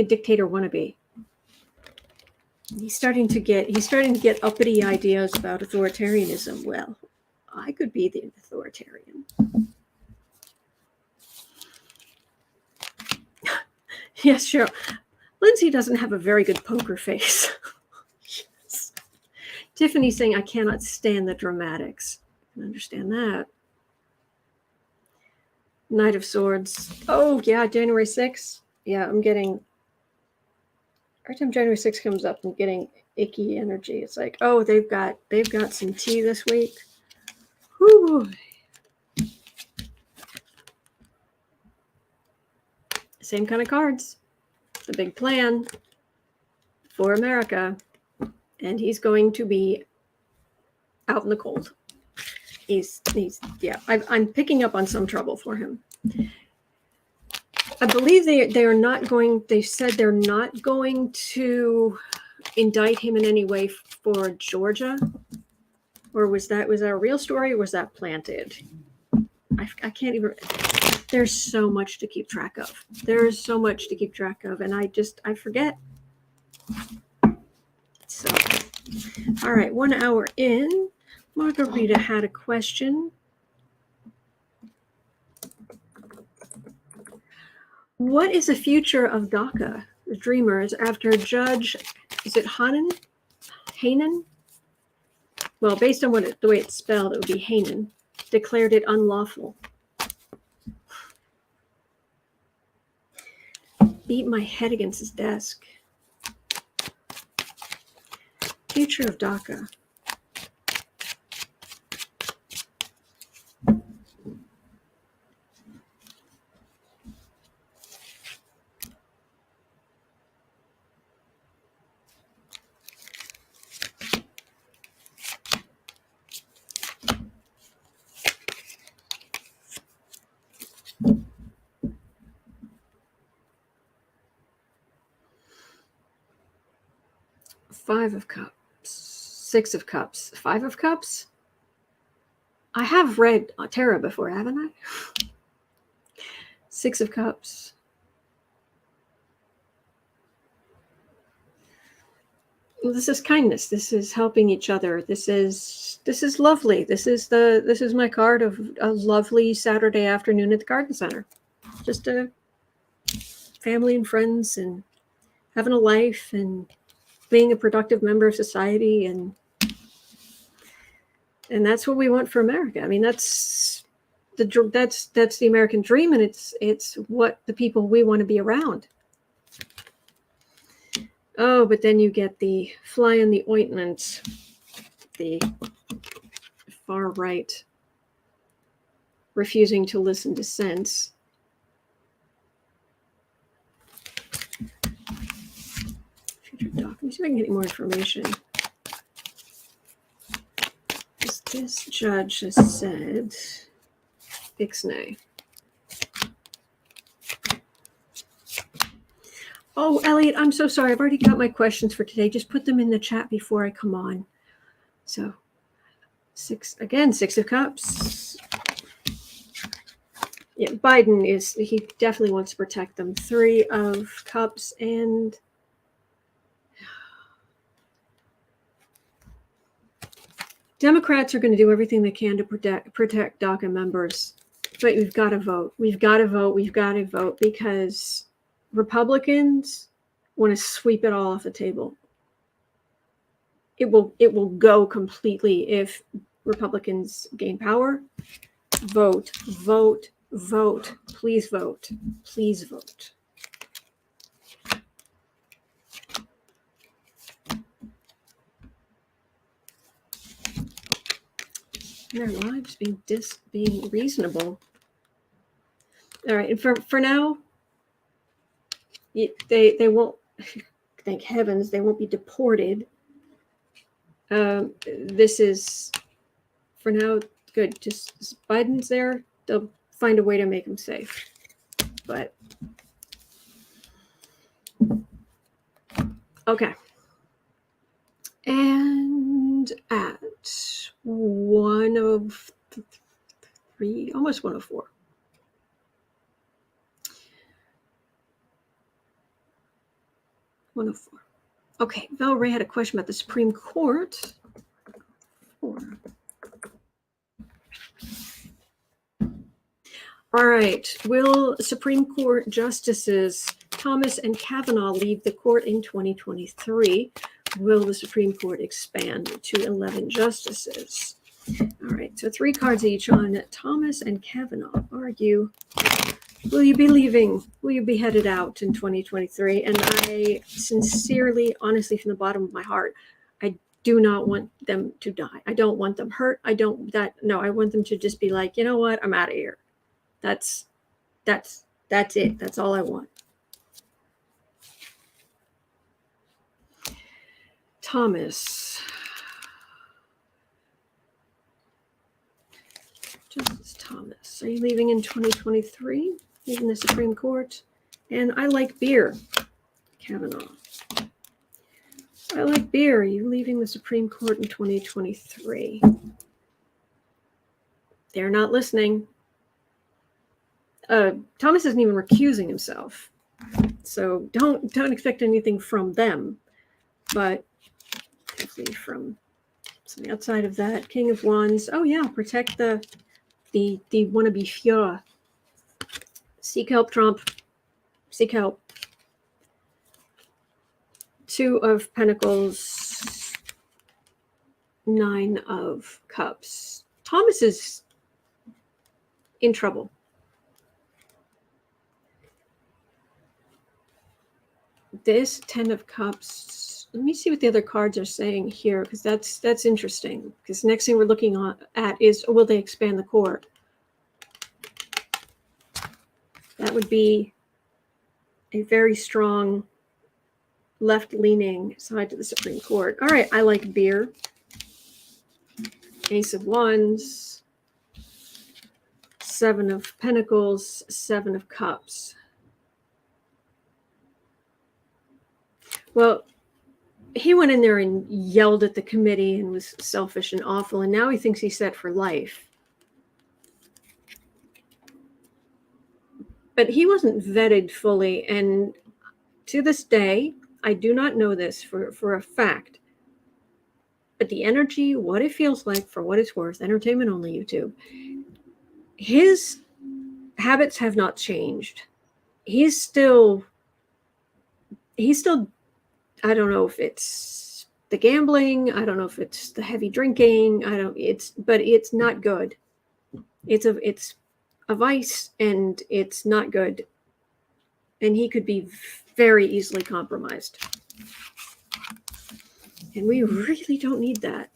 dictator wannabe. He's starting to get uppity ideas about authoritarianism. Well, I could be the authoritarian. Yes, sure. Lindsay doesn't have a very good poker face. Yes. Tiffany's saying, I cannot stand the dramatics. I can understand that. Knight of Swords. Oh, yeah, January 6th. Yeah, I'm getting... Every time January 6th comes up, I'm getting icky energy. It's like, oh, they've got some tea this week. Whoo. Same kind of cards. The big plan for America. And he's going to be out in the cold. I'm picking up on some trouble for him. I believe they said they're not going to indict him in any way for Georgia. Or was that a real story or was that planted? I can't even. There's so much to keep track of. There's so much to keep track of, and I forget. So, all right, 1 hour in. Margarita had a question. What is the future of DACA, the Dreamers, after Judge, is it Hanen? Hanen? Well, based on the way it's spelled, it would be Hanen, declared it unlawful. Beat my head against his desk. Future of DACA. Five of Cups. Six of Cups. Five of Cups? I have read Tarot before, haven't I? Six of Cups. Well, this is kindness. This is helping each other. This is lovely. This is my card of a lovely Saturday afternoon at the garden center. Just a family and friends and having a life and being a productive member of society, and that's what we want for America. I mean, that's the American dream, and it's what the people we want to be around. Oh, but then you get the fly in the ointment, the far right refusing to listen to sense. Future doc. Let me see if I can get any more information. This judge has said ixnay. Oh, Elliot, I'm so sorry. I've already got my questions for today. Just put them in the chat before I come on. So, Six of Cups. Yeah, Biden he definitely wants to protect them. Three of Cups, and Democrats are going to do everything they can to protect DACA members. But we've got to vote. We've got to vote because Republicans want to sweep it all off the table. It will go completely if Republicans gain power. Vote. Please vote. Please vote. Their lives being reasonable. All right, and for now, they won't. Thank heavens they won't be deported. This is, for now, good. Just Biden's there. They'll find a way to make him safe. But, okay. And at 103, almost 104. Okay, Val Ray had a question about the Supreme Court. All right, will Supreme Court Justices Thomas and Kavanaugh leave the court in 2023? Will the Supreme Court expand to 11 justices? All right, so 3 cards each on Thomas and Kavanaugh. Argue. Will you be leaving? Will you be headed out in 2023? And I sincerely, honestly, from the bottom of my heart, I do not want them to die. I don't want them hurt. I want them to just be like, you know what? I'm out of here. That's it. That's all I want. Thomas. Justice Thomas. Are you leaving in 2023? Leaving the Supreme Court? And I like beer. Kavanaugh. I like beer. Are you leaving the Supreme Court in 2023? They're not listening. Thomas isn't even recusing himself, so don't expect anything from them. But hopefully from something outside of that. King of Wands. Oh yeah, protect the wannabe Führer. Seek help, Trump. Seek help. Two of Pentacles. Nine of Cups. Thomas is in trouble. This 10 of Cups. Let me see what the other cards are saying here, because that's interesting. Because next thing we're looking at is, will they expand the court? That would be a very strong left-leaning side to the Supreme Court. All right, I like beer. Ace of Wands. Seven of Pentacles. Seven of Cups. Well, he went in there and yelled at the committee and was selfish and awful, and now he thinks he's set for life. But he wasn't vetted fully, and to this day, I do not know this for a fact, but the energy, what it feels like, for what it's worth, entertainment only YouTube, his habits have not changed. He's still, I don't know if it's the gambling, I don't know if it's the heavy drinking, but it's not good. It's a vice, and it's not good. And he could be very easily compromised. And we really don't need that.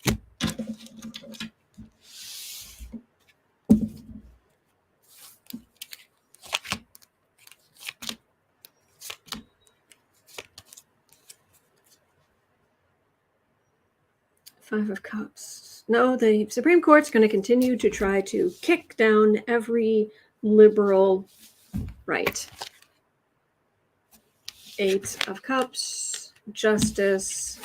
Five of Cups. No, the Supreme Court's going to continue to try to kick down every liberal right. Eight of Cups. Justice.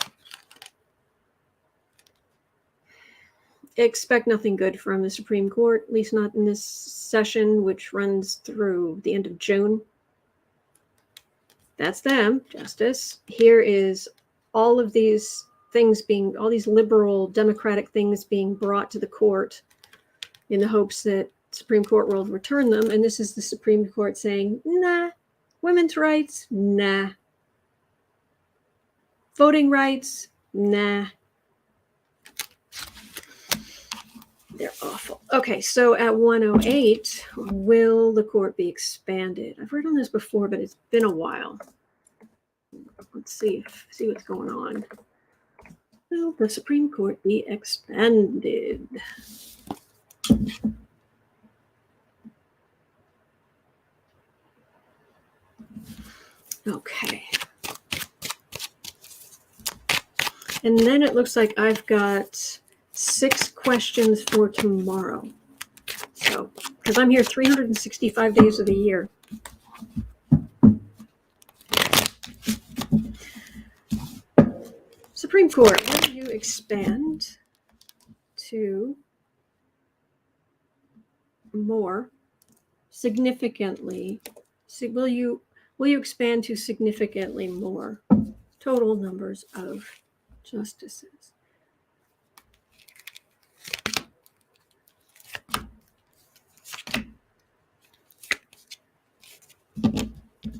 Expect nothing good from the Supreme Court, at least not in this session, which runs through the end of June. That's them. Justice. Here is all of these things all these liberal democratic things being brought to the court in the hopes that Supreme Court will return them. And this is the Supreme Court saying, nah. Women's rights, nah. Voting rights, nah. They're awful. Okay, so at 108, will the court be expanded? I've read on this before, but it's been a while. Let's see what's going on. Will the Supreme Court be expanded? Okay. And then it looks like I've got 6 questions for tomorrow. So, because I'm here 365 days of the year. Supreme Court, will you expand to more significantly? Will you expand to significantly more total numbers of justices?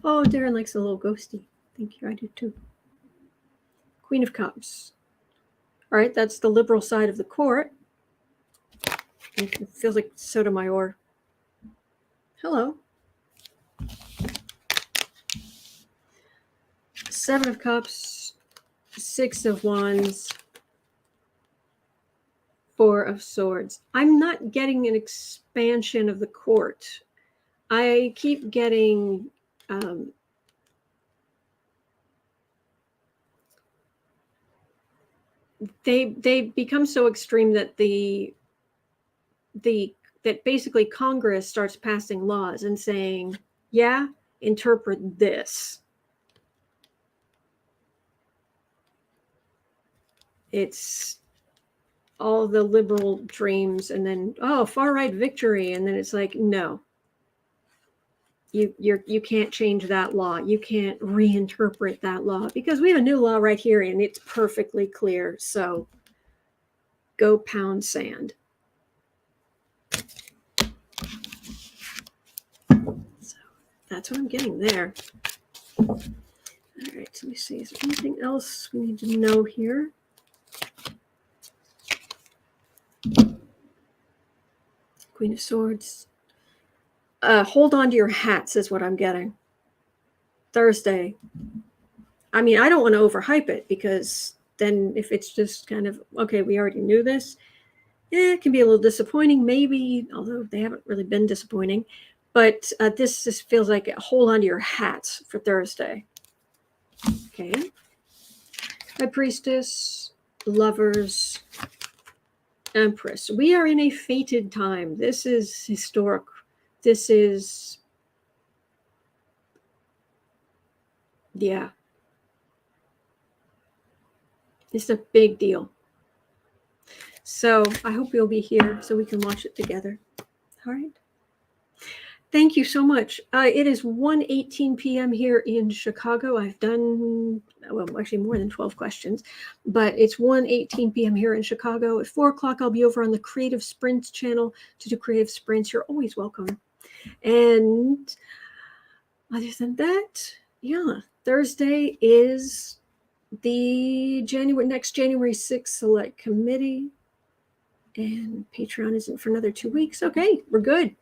Oh, Darren likes a little ghosty. Thank you, I do too. Queen of Cups. All right, that's the liberal side of the court. It feels like Sotomayor. Hello. Seven of Cups, Six of Wands, Four of Swords. I'm not getting an expansion of the court. I keep getting they become so extreme that that basically Congress starts passing laws and saying, yeah, interpret this. It's all the liberal dreams, and then, oh, far right victory, and then it's like, no. You can't change that law. You can't reinterpret that law because we have a new law right here and it's perfectly clear. So go pound sand. So that's what I'm getting there. All right, so let me see. Is there anything else we need to know here? Queen of Swords. Hold on to your hats is what I'm getting. Thursday. I mean, I don't want to overhype it because then if it's just kind of, okay, we already knew this, it can be a little disappointing, maybe, although they haven't really been disappointing. But this just feels like hold on to your hats for Thursday. Okay. High Priestess, Lovers, Empress. We are in a fated time. This is historic. This is, yeah. It's a big deal. So I hope you'll be here so we can watch it together. All right. Thank you so much. It is 1:18 p.m. here in Chicago. I've done, well, actually more than 12 questions, but it's 1:18 p.m. here in Chicago. At 4 o'clock, I'll be over on the Creative Sprints channel to do Creative Sprints. You're always welcome. And other than that, yeah, Thursday is the next January 6th Select Committee. And Patreon isn't for another 2 weeks. Okay, we're good.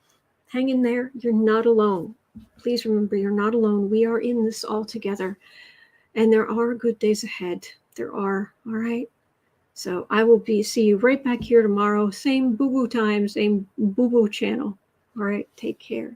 Hang in there. You're not alone. Please remember, you're not alone. We are in this all together. And there are good days ahead. There are. All right. So I will see you right back here tomorrow. Same boo-boo time, same boo-boo channel. All right. Take care.